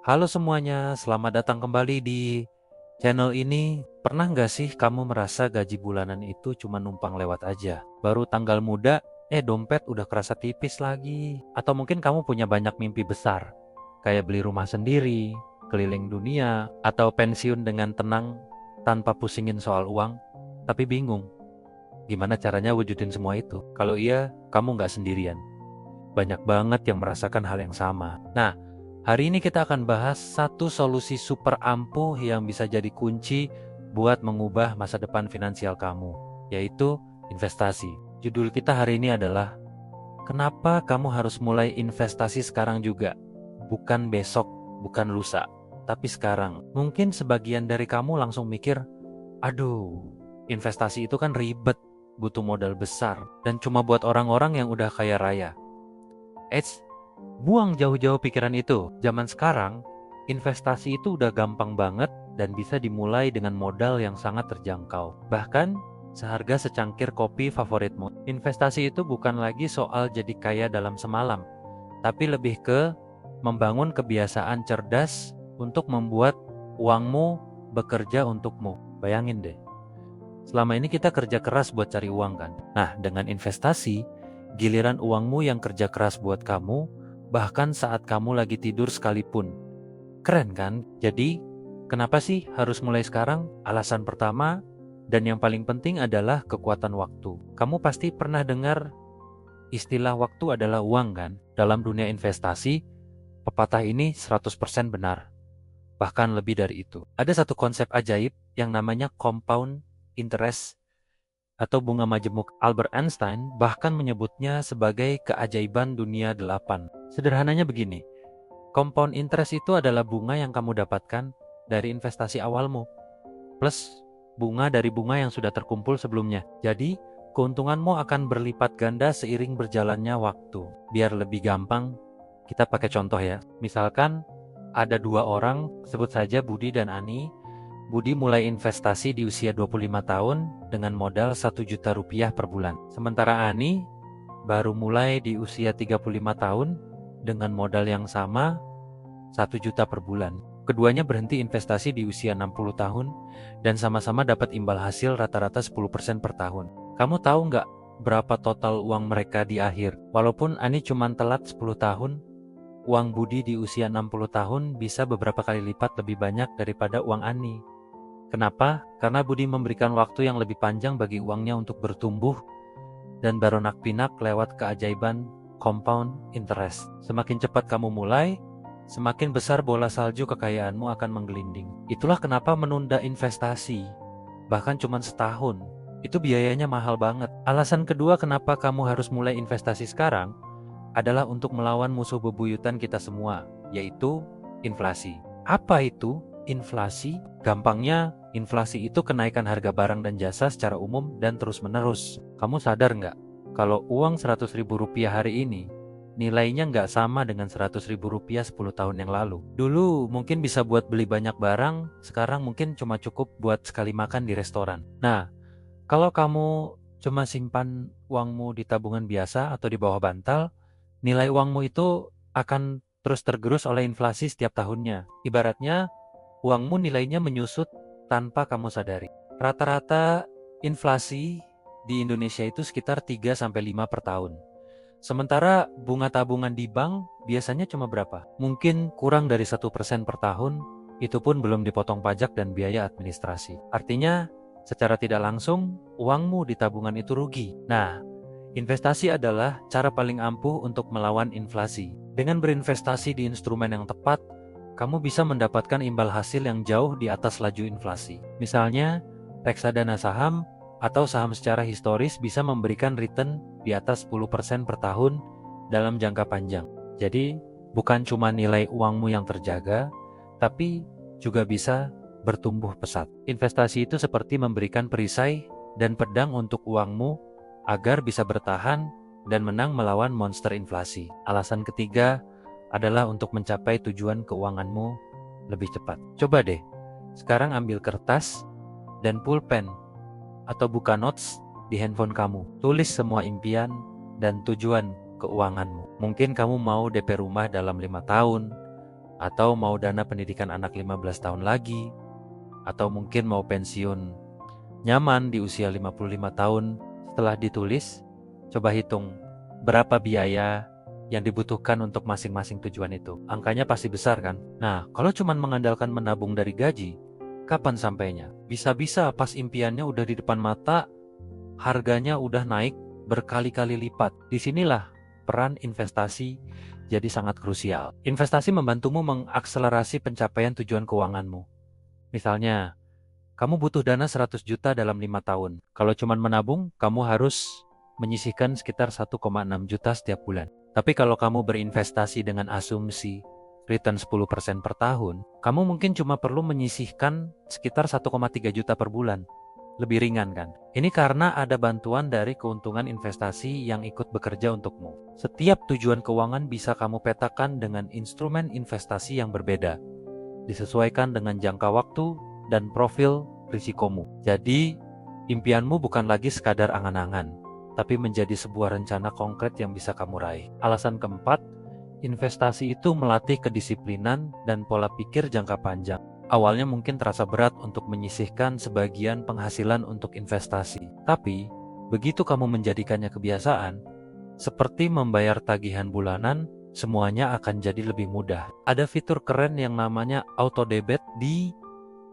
Halo semuanya, selamat datang kembali di channel ini. Pernah nggak sih kamu merasa gaji bulanan itu cuma numpang lewat aja? Baru tanggal muda, dompet udah kerasa tipis lagi. Atau mungkin kamu punya banyak mimpi besar, kayak beli rumah sendiri, keliling dunia, atau pensiun dengan tenang tanpa pusingin soal uang, tapi bingung gimana caranya wujudin semua itu. Kalau iya, kamu nggak sendirian. Banyak banget yang merasakan hal yang sama. Nah, hari ini kita akan bahas satu solusi super ampuh yang bisa jadi kunci buat mengubah masa depan finansial kamu, yaitu investasi. Judul kita hari ini adalah kenapa kamu harus mulai investasi sekarang juga, bukan besok, bukan lusa, tapi sekarang. Mungkin sebagian dari kamu langsung mikir, aduh, investasi itu kan ribet, butuh modal besar, dan cuma buat orang-orang yang udah kaya raya. Eits, buang jauh-jauh pikiran itu. Zaman sekarang, investasi itu udah gampang banget dan bisa dimulai dengan modal yang sangat terjangkau. Bahkan, seharga secangkir kopi favoritmu. Investasi itu bukan lagi soal jadi kaya dalam semalam, tapi lebih ke membangun kebiasaan cerdas untuk membuat uangmu bekerja untukmu. Bayangin deh, selama ini kita kerja keras buat cari uang kan? Nah, dengan investasi, giliran uangmu yang kerja keras buat kamu, bahkan saat kamu lagi tidur sekalipun. Keren kan? Jadi, kenapa sih harus mulai sekarang? Alasan pertama, dan yang paling penting adalah kekuatan waktu. Kamu pasti pernah dengar istilah waktu adalah uang kan? Dalam dunia investasi, pepatah ini 100% benar. Bahkan lebih dari itu. Ada satu konsep ajaib yang namanya compound interest atau bunga majemuk. Albert Einstein bahkan menyebutnya sebagai keajaiban dunia 8. Sederhananya begini, compound interest itu adalah bunga yang kamu dapatkan dari investasi awalmu, plus bunga dari bunga yang sudah terkumpul sebelumnya. Jadi, keuntunganmu akan berlipat ganda seiring berjalannya waktu. Biar lebih gampang, kita pakai contoh ya. Misalkan ada dua orang, sebut saja Budi dan Ani. Budi mulai investasi di usia 25 tahun dengan modal 1 juta rupiah per bulan. Sementara Ani baru mulai di usia 35 tahun dengan modal yang sama 1 juta per bulan. Keduanya berhenti investasi di usia 60 tahun dan sama-sama dapat imbal hasil rata-rata 10% per tahun. Kamu tahu nggak berapa total uang mereka di akhir? Walaupun Ani cuma telat 10 tahun, uang Budi di usia 60 tahun bisa beberapa kali lipat lebih banyak daripada uang Ani. Kenapa? Karena Budi memberikan waktu yang lebih panjang bagi uangnya untuk bertumbuh dan beronak pinak lewat keajaiban compound interest. Semakin cepat kamu mulai, semakin besar bola salju kekayaanmu akan menggelinding. Itulah kenapa menunda investasi, bahkan cuma setahun, itu biayanya mahal banget. Alasan kedua kenapa kamu harus mulai investasi sekarang adalah untuk melawan musuh bebuyutan kita semua, yaitu inflasi. Apa itu inflasi? Gampangnya, inflasi itu kenaikan harga barang dan jasa secara umum dan terus-menerus. Kamu sadar nggak? Kalau uang 100 ribu rupiah hari ini, nilainya nggak sama dengan 100 ribu rupiah 10 tahun yang lalu. Dulu mungkin bisa buat beli banyak barang, sekarang mungkin cuma cukup buat sekali makan di restoran. Nah, kalau kamu cuma simpan uangmu di tabungan biasa atau di bawah bantal, nilai uangmu itu akan terus tergerus oleh inflasi setiap tahunnya. Ibaratnya, uangmu nilainya menyusut tanpa kamu sadari. Rata-rata inflasi di Indonesia itu sekitar 3-5 per tahun. Sementara bunga tabungan di bank biasanya cuma berapa? Mungkin kurang dari 1% per tahun, itu pun belum dipotong pajak dan biaya administrasi. Artinya, secara tidak langsung, uangmu di tabungan itu rugi. Nah, investasi adalah cara paling ampuh untuk melawan inflasi. Dengan berinvestasi di instrumen yang tepat, kamu bisa mendapatkan imbal hasil yang jauh di atas laju inflasi. Misalnya, reksadana saham atau saham secara historis bisa memberikan return di atas 10% per tahun dalam jangka panjang. Jadi, bukan cuma nilai uangmu yang terjaga, tapi juga bisa bertumbuh pesat. Investasi itu seperti memberikan perisai dan pedang untuk uangmu agar bisa bertahan dan menang melawan monster inflasi. Alasan ketiga adalah untuk mencapai tujuan keuanganmu lebih cepat. Coba deh, sekarang ambil kertas dan pulpen atau buka notes di handphone kamu. Tulis semua impian dan tujuan keuanganmu. Mungkin kamu mau DP rumah dalam 5 tahun, Atau mau dana pendidikan anak 15 tahun lagi, atau mungkin mau pensiun nyaman di usia 55 tahun. Setelah ditulis, coba hitung berapa biaya yang dibutuhkan untuk masing-masing tujuan itu. Angkanya pasti besar kan? Nah, kalau cuma mengandalkan menabung dari gaji, kapan sampainya? Bisa-bisa pas impiannya udah di depan mata, harganya udah naik berkali-kali lipat. Disinilah peran investasi jadi sangat krusial. Investasi membantumu mengakselerasi pencapaian tujuan keuanganmu. Misalnya, kamu butuh dana 100 juta dalam 5 tahun. Kalau cuma menabung, kamu harus menyisihkan sekitar 1,6 juta setiap bulan. Tapi kalau kamu berinvestasi dengan asumsi return 10% per tahun, kamu mungkin cuma perlu menyisihkan sekitar 1,3 juta per bulan. Lebih ringan kan? Ini karena ada bantuan dari keuntungan investasi yang ikut bekerja untukmu. Setiap tujuan keuangan bisa kamu petakan dengan instrumen investasi yang berbeda, disesuaikan dengan jangka waktu dan profil risikomu. Jadi, impianmu bukan lagi sekadar angan-angan, tapi menjadi sebuah rencana konkret yang bisa kamu raih. Alasan keempat, investasi itu melatih kedisiplinan dan pola pikir jangka panjang. Awalnya mungkin terasa berat untuk menyisihkan sebagian penghasilan untuk investasi. Tapi, begitu kamu menjadikannya kebiasaan, seperti membayar tagihan bulanan, semuanya akan jadi lebih mudah. Ada fitur keren yang namanya auto debit di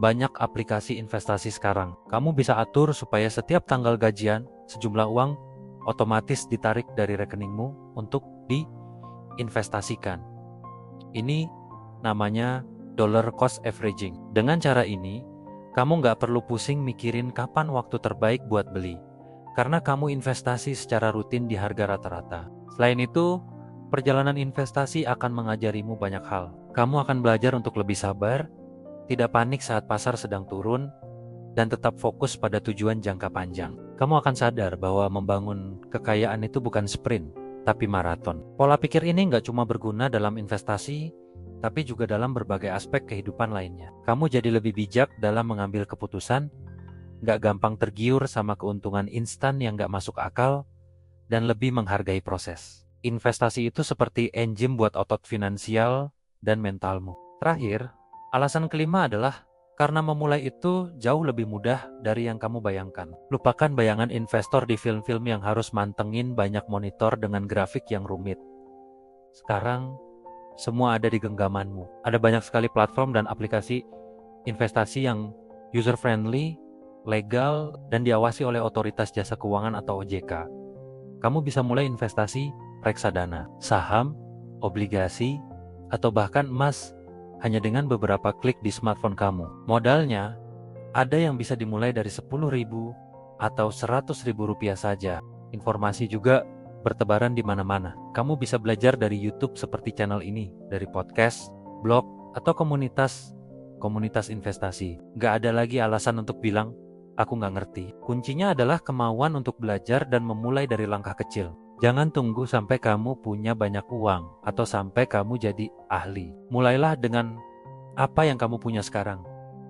banyak aplikasi investasi sekarang. Kamu bisa atur supaya setiap tanggal gajian, sejumlah uang otomatis ditarik dari rekeningmu untuk diinvestasikan. Ini namanya dollar cost averaging. Dengan cara ini, kamu nggak perlu pusing mikirin kapan waktu terbaik buat beli, karena kamu investasi secara rutin di harga rata-rata. Selain itu, perjalanan investasi akan mengajarimu banyak hal. Kamu akan belajar untuk lebih sabar, tidak panik saat pasar sedang turun, dan tetap fokus pada tujuan jangka panjang. Kamu akan sadar bahwa membangun kekayaan itu bukan sprint, tapi maraton. Pola pikir ini nggak cuma berguna dalam investasi, tapi juga dalam berbagai aspek kehidupan lainnya. Kamu jadi lebih bijak dalam mengambil keputusan, nggak gampang tergiur sama keuntungan instan yang nggak masuk akal, dan lebih menghargai proses. Investasi itu seperti engine buat otot finansial dan mentalmu. Terakhir, alasan kelima adalah karena memulai itu jauh lebih mudah dari yang kamu bayangkan. Lupakan bayangan investor di film-film yang harus mantengin banyak monitor dengan grafik yang rumit. Sekarang, semua ada di genggamanmu. Ada banyak sekali platform dan aplikasi investasi yang user-friendly, legal, dan diawasi oleh Otoritas Jasa Keuangan atau OJK. Kamu bisa mulai investasi reksadana, saham, obligasi, atau bahkan emas hanya dengan beberapa klik di smartphone kamu. Modalnya, ada yang bisa dimulai dari 10.000 atau 100.000 rupiah saja. Informasi juga bertebaran di mana-mana. Kamu bisa belajar dari YouTube seperti channel ini, dari podcast, blog, atau komunitas investasi. Gak ada lagi alasan untuk bilang, aku gak ngerti. Kuncinya adalah kemauan untuk belajar dan memulai dari langkah kecil. Jangan tunggu sampai kamu punya banyak uang atau sampai kamu jadi ahli. Mulailah dengan apa yang kamu punya sekarang,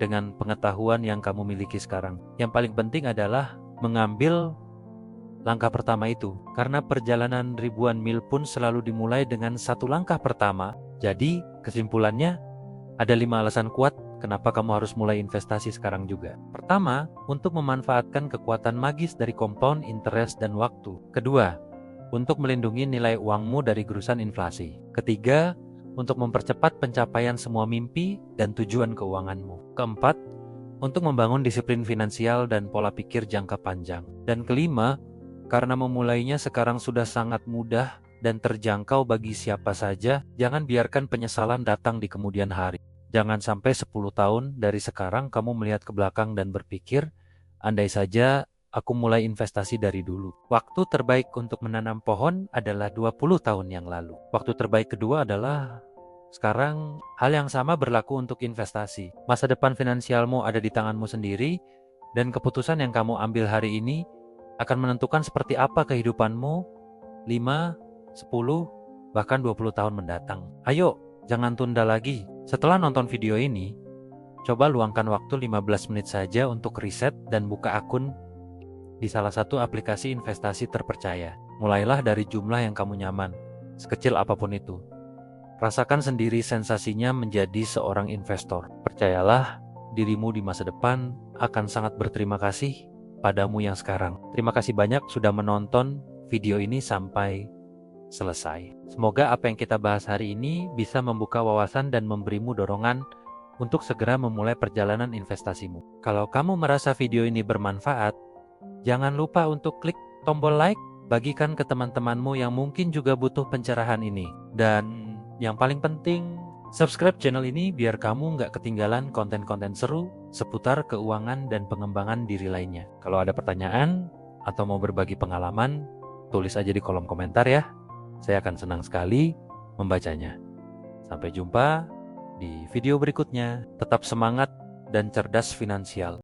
dengan pengetahuan yang kamu miliki sekarang. Yang paling penting adalah mengambil langkah pertama itu, karena perjalanan ribuan mil pun selalu dimulai dengan satu langkah pertama. Jadi, kesimpulannya, ada 5 alasan kuat kenapa kamu harus mulai investasi sekarang juga. Pertama, untuk memanfaatkan kekuatan magis dari compound interest dan waktu. Kedua, untuk melindungi nilai uangmu dari gerusan inflasi. Ketiga, untuk mempercepat pencapaian semua mimpi dan tujuan keuanganmu. Keempat, untuk membangun disiplin finansial dan pola pikir jangka panjang. Dan kelima, karena memulainya sekarang sudah sangat mudah dan terjangkau bagi siapa saja, jangan biarkan penyesalan datang di kemudian hari. Jangan sampai 10 tahun dari sekarang kamu melihat ke belakang dan berpikir, andai saja aku mulai investasi dari dulu. Waktu terbaik untuk menanam pohon adalah 20 tahun yang lalu. Waktu terbaik kedua adalah sekarang. Hal yang sama berlaku untuk investasi. Masa depan finansialmu ada di tanganmu sendiri, dan keputusan yang kamu ambil hari ini akan menentukan seperti apa kehidupanmu 5, 10, bahkan 20 tahun mendatang. Ayo, jangan tunda lagi. Setelah nonton video ini, coba luangkan waktu 15 menit saja untuk riset dan buka akun di salah satu aplikasi investasi terpercaya. Mulailah dari jumlah yang kamu nyaman, sekecil apapun itu. Rasakan sendiri sensasinya menjadi seorang investor. Percayalah, dirimu di masa depan akan sangat berterima kasih padamu yang sekarang. Terima kasih banyak sudah menonton video ini sampai selesai. Semoga apa yang kita bahas hari ini bisa membuka wawasan dan memberimu dorongan untuk segera memulai perjalanan investasimu. Kalau kamu merasa video ini bermanfaat, jangan lupa untuk klik tombol like, bagikan ke teman-temanmu yang mungkin juga butuh pencerahan ini. Dan yang paling penting, subscribe channel ini biar kamu nggak ketinggalan konten-konten seru seputar keuangan dan pengembangan diri lainnya. Kalau ada pertanyaan atau mau berbagi pengalaman, tulis aja di kolom komentar ya. Saya akan senang sekali membacanya. Sampai jumpa di video berikutnya. Tetap semangat dan cerdas finansial.